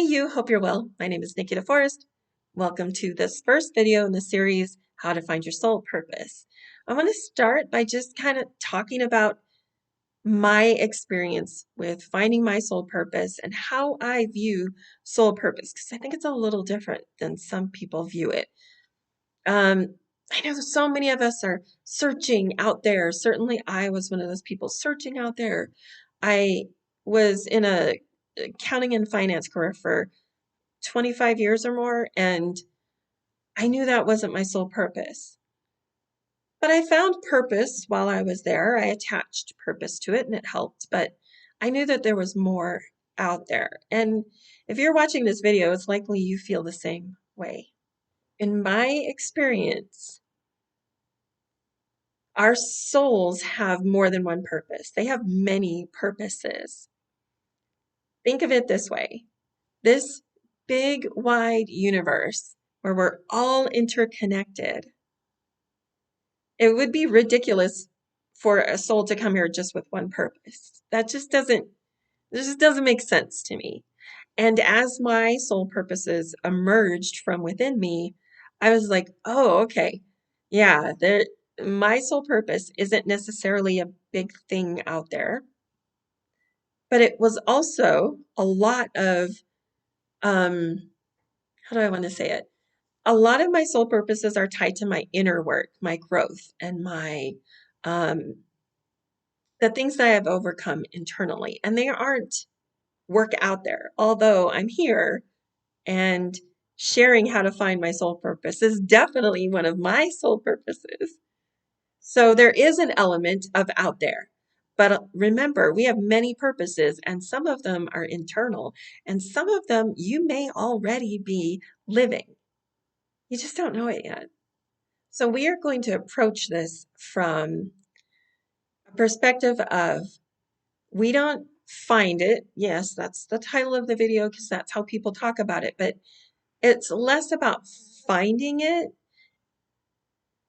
Hey you, hope you're well. My name is Nikki DeForest. Welcome to this first video in the series, How to Find Your Soul Purpose. I want to start by just kind of talking about my experience with finding my soul purpose and how I view soul purpose, because I think it's a little different than some people view it. I know so many of us are searching out there. Certainly I was one of those people searching out there. I was in a accounting and finance career for 25 years or more, and I knew that wasn't my sole purpose. But I found purpose while I was there. I attached purpose to it and it helped, but I knew that there was more out there. And if you're watching this video, it's likely you feel the same way. In my experience, our souls have more than one purpose. They have many purposes. Think of it this way. This big, wide universe where we're all interconnected, it would be ridiculous for a soul to come here just with one purpose. That just doesn't make sense to me. And as my soul purposes emerged from within me, I was like, oh, okay. Yeah, my soul purpose isn't necessarily a big thing out there, but it was also a lot of how do I want to say it? A lot of my soul purposes are tied to my inner work, my growth, and my um, the things that I have overcome internally. And they aren't work out there. Although I'm here and sharing how to find my soul purpose is definitely one of my soul purposes. So there is an element of out there. But remember, we have many purposes, and some of them are internal, and some of them you may already be living. You just don't know it yet. So we are going to approach this from a perspective of we don't find it. Yes, that's the title of the video because that's how people talk about it, but it's less about finding it.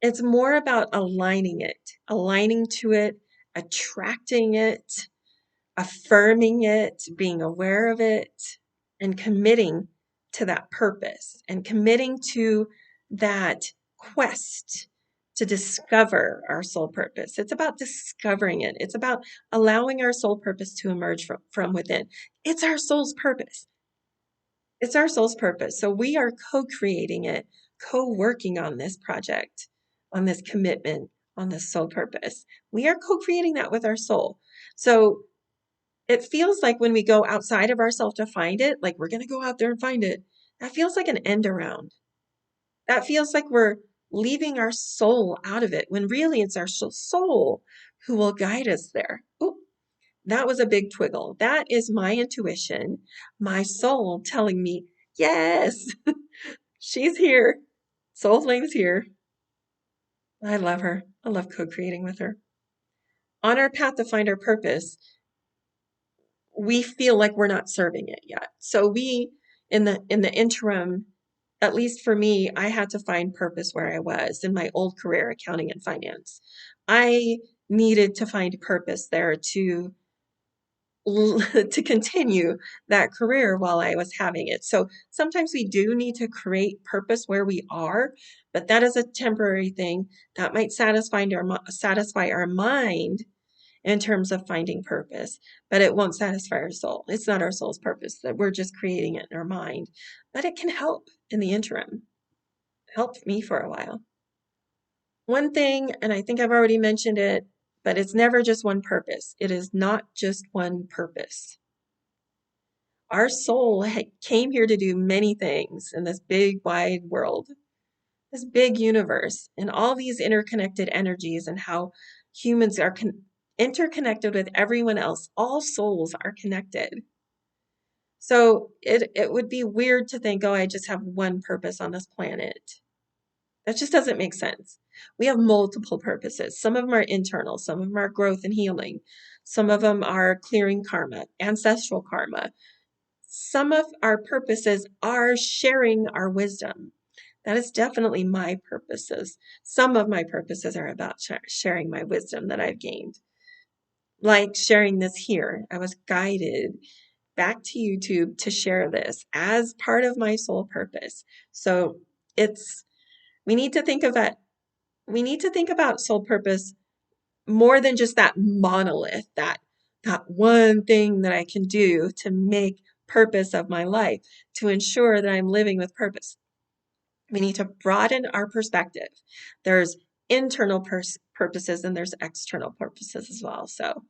It's more about aligning to it, attracting it, affirming it, being aware of it, and committing to that purpose and committing to that quest to discover our soul purpose. It's about discovering it. It's about allowing our soul purpose to emerge from within. It's our soul's purpose. It's our soul's purpose. So we are co-creating it, co-working on this project, on this commitment, on this soul purpose. We are co-creating that with our soul. So it feels like when we go outside of ourselves to find it, like we're going to go out there and find it, that feels like an end around. That feels like we're leaving our soul out of it when really it's our soul who will guide us there. Ooh, that was a big twiggle. That is my intuition, my soul telling me, yes, she's here. Soul Flame's here. I love her. I love co-creating with her. On our path to find our purpose, we feel like we're not serving it yet. So we, in the interim, at least for me, I had to find purpose where I was in my old career, accounting and finance. I needed to find purpose there to continue that career while I was having it. So sometimes we do need to create purpose where we are, but that is a temporary thing that might satisfy our mind in terms of finding purpose, but it won't satisfy our soul. It's not our soul's purpose, that we're just creating it in our mind, but it can help in the interim. It helped me for a while. One thing, and I think I've already mentioned it, but it's never just one purpose. It is not just one purpose. Our soul came here to do many things in this big, wide world, this big universe, and all these interconnected energies and how humans are interconnected with everyone else. All souls are connected. So it would be weird to think, oh, I just have one purpose on this planet. That just doesn't make sense. We have multiple purposes. Some of them are internal, some of them are growth and healing. Some of them are clearing karma, ancestral karma. Some of our purposes are sharing our wisdom. That is definitely my purposes. Some of my purposes are about sharing my wisdom that I've gained. Like sharing this here. I was guided back to YouTube to share this as part of my soul purpose. So we need to think about soul purpose more than just that monolith, that one thing that I can do to make purpose of my life, to ensure that I'm living with purpose. We need to broaden our perspective. There's internal purposes and there's external purposes as well. So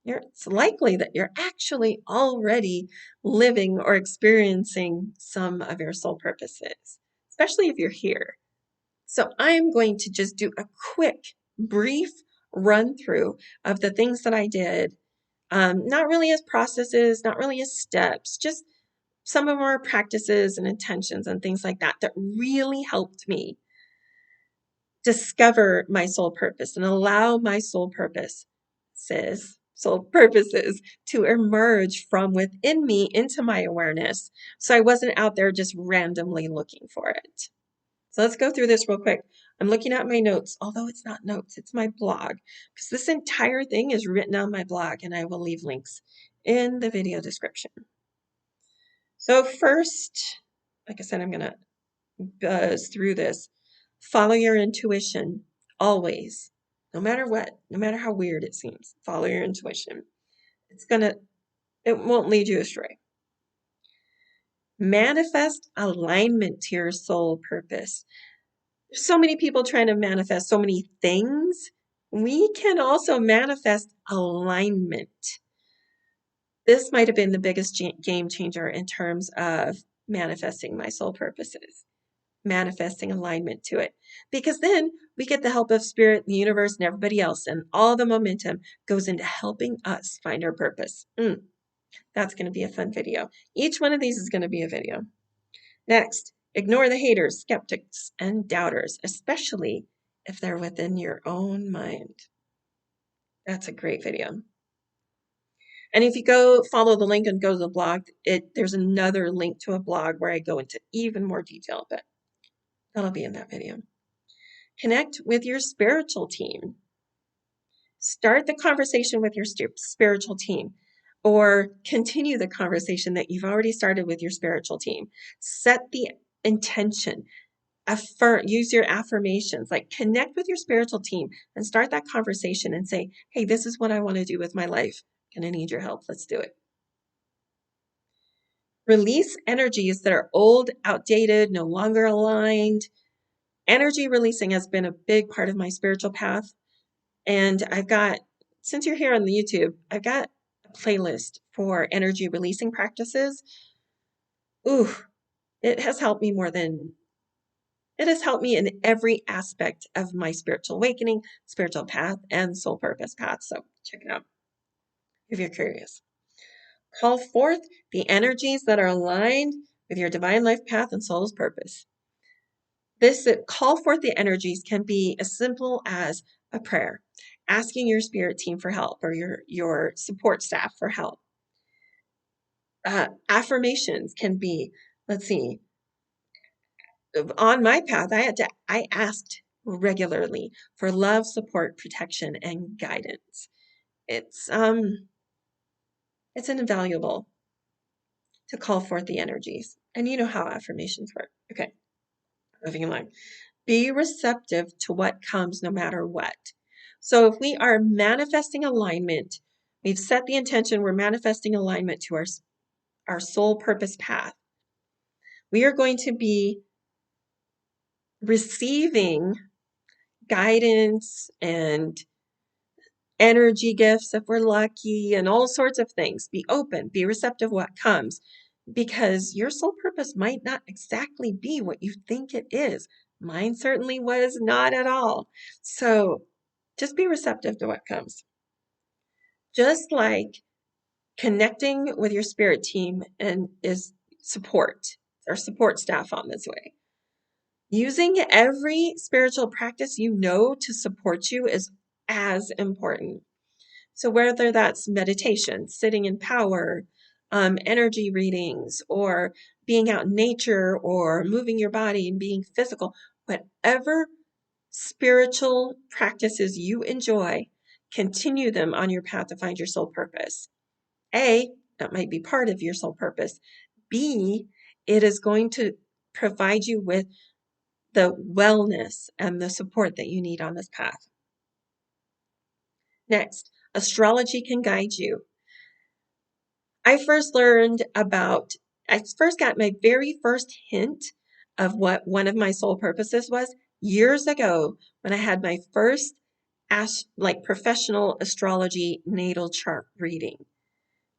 it's likely that you're actually already living or experiencing some of your soul purposes, especially if you're here. So I'm going to just do a quick, brief run through of the things that I did, not really as processes, not really as steps, just some of our practices and intentions and things like that really helped me discover my soul purpose and allow my soul purposes to emerge from within me into my awareness. So I wasn't out there just randomly looking for it. So let's go through this real quick. I'm looking at my notes, although it's not notes, it's my blog, because this entire thing is written on my blog, and I will leave links in the video description. So first, like I said, I'm going to buzz through this. Follow your intuition, always, no matter what, no matter how weird it seems. Follow your intuition. It won't lead you astray. Manifest alignment to your soul purpose. There's so many people trying to manifest so many things. We can also manifest alignment. This might have been the biggest game changer in terms of manifesting my soul purposes, manifesting alignment to it. Because then we get the help of spirit, the universe, and everybody else, and all the momentum goes into helping us find our purpose. That's going to be a fun video. Each one of these is going to be a video. Next, ignore the haters, skeptics, and doubters, especially if they're within your own mind. That's a great video. And if you go follow the link and go to the blog, there's another link to a blog where I go into even more detail, but that'll be in that video. Connect with your spiritual team. Start the conversation with your spiritual team, or continue the conversation that you've already started with your spiritual team. Set the intention. Use your affirmations, like connect with your spiritual team and start that conversation and say, hey, this is what I want to do with my life. Gonna need your help. Let's do it. Release energies that are old, outdated, no longer aligned. Energy releasing has been a big part of my spiritual path. And since you're here on the YouTube, I've got a playlist for energy releasing practices. It has helped me in every aspect of my spiritual awakening, spiritual path, and soul purpose path. So check it out if you're curious. Call forth the energies that are aligned with your divine life path and soul's purpose. This call forth the energies can be as simple as a prayer, asking your spirit team for help or your support staff for help. Affirmations can be, let's see, on my path, I asked regularly for love, support, protection, and guidance. It's invaluable to call forth the energies. And you know how affirmations work. Okay, moving along. Be receptive to what comes no matter what. So if we are manifesting alignment, we've set the intention, we're manifesting alignment to our soul purpose path. We are going to be receiving guidance and energy gifts if we're lucky and all sorts of things. Be open, be receptive to what comes, because your soul purpose might not exactly be what you think it is. Mine certainly was not at all. So just be receptive to what comes. Just like connecting with your spirit team and is support staff on this way. Using every spiritual practice you know to support you is as important. So whether that's meditation, sitting in power, energy readings, or being out in nature, or moving your body and being physical, whatever spiritual practices you enjoy, continue them on your path to find your soul purpose. A, that might be part of your soul purpose. B, it is going to provide you with the wellness and the support that you need on this path. Next, astrology can guide you. I first got my very first hint of what one of my soul purposes was years ago when I had my first professional astrology natal chart reading.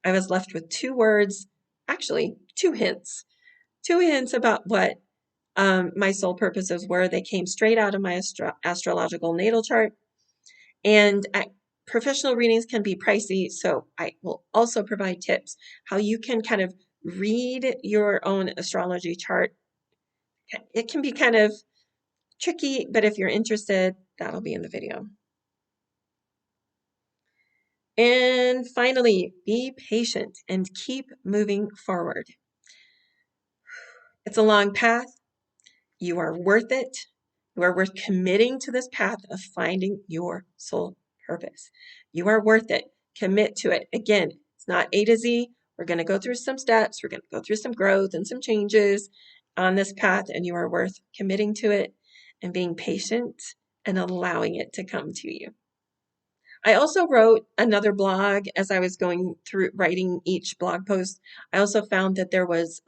I was left with two hints about what my soul purposes were. They came straight out of my astrological natal chart. And professional readings can be pricey, so I will also provide tips how you can kind of read your own astrology chart. It can be kind of tricky, but if you're interested, that'll be in the video. And finally, be patient and keep moving forward. It's a long path. You are worth it. You are worth committing to this path of finding your soul purpose. You are worth it. Commit to it. Again, it's not A to Z. We're going to go through some steps. We're going to go through some growth and some changes on this path, and you are worth committing to it and being patient and allowing it to come to you. I also wrote another blog as I was going through writing each blog post. I also found that there was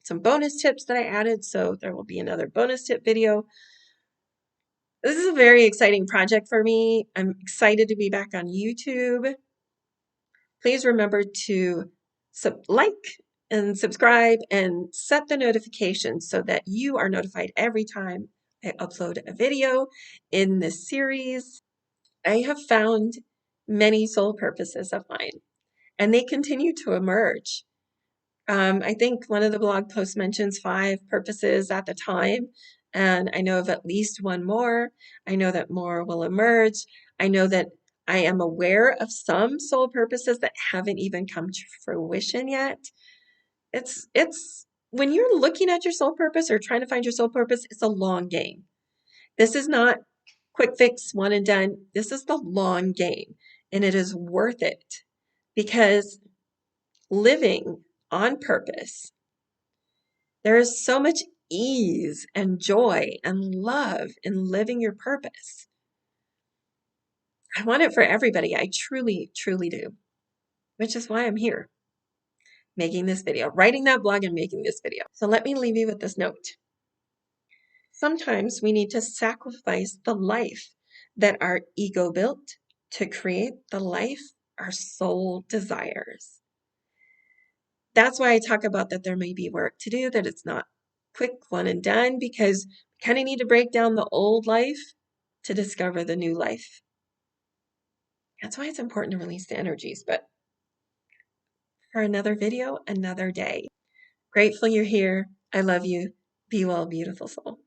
some bonus tips that I added, so there will be another bonus tip video. This is a very exciting project for me. I'm excited to be back on YouTube. Please remember to like and subscribe and set the notifications so that you are notified every time I upload a video in this series. I have found many soul purposes of mine, and they continue to emerge. I think one of the blog posts mentions 5 purposes at the time, and I know of at least one more. I know that more will emerge. I know that I am aware of some soul purposes that haven't even come to fruition yet. It's when you're looking at your soul purpose or trying to find your soul purpose, it's a long game. This is not quick fix, one and done. This is the long game, and it is worth it because living on purpose, there is so much ease and joy and love in living your purpose. I want it for everybody. I truly, truly do, which is why I'm here making this video, writing that blog and making this video. So let me leave you with this note. Sometimes we need to sacrifice the life that our ego built to create the life our soul desires. That's why I talk about that there may be work to do, that it's not quick one and done, because we kind of need to break down the old life to discover the new life. That's why it's important to release the energies, but for another video, another day. Grateful you're here. I love you. Be well, beautiful soul.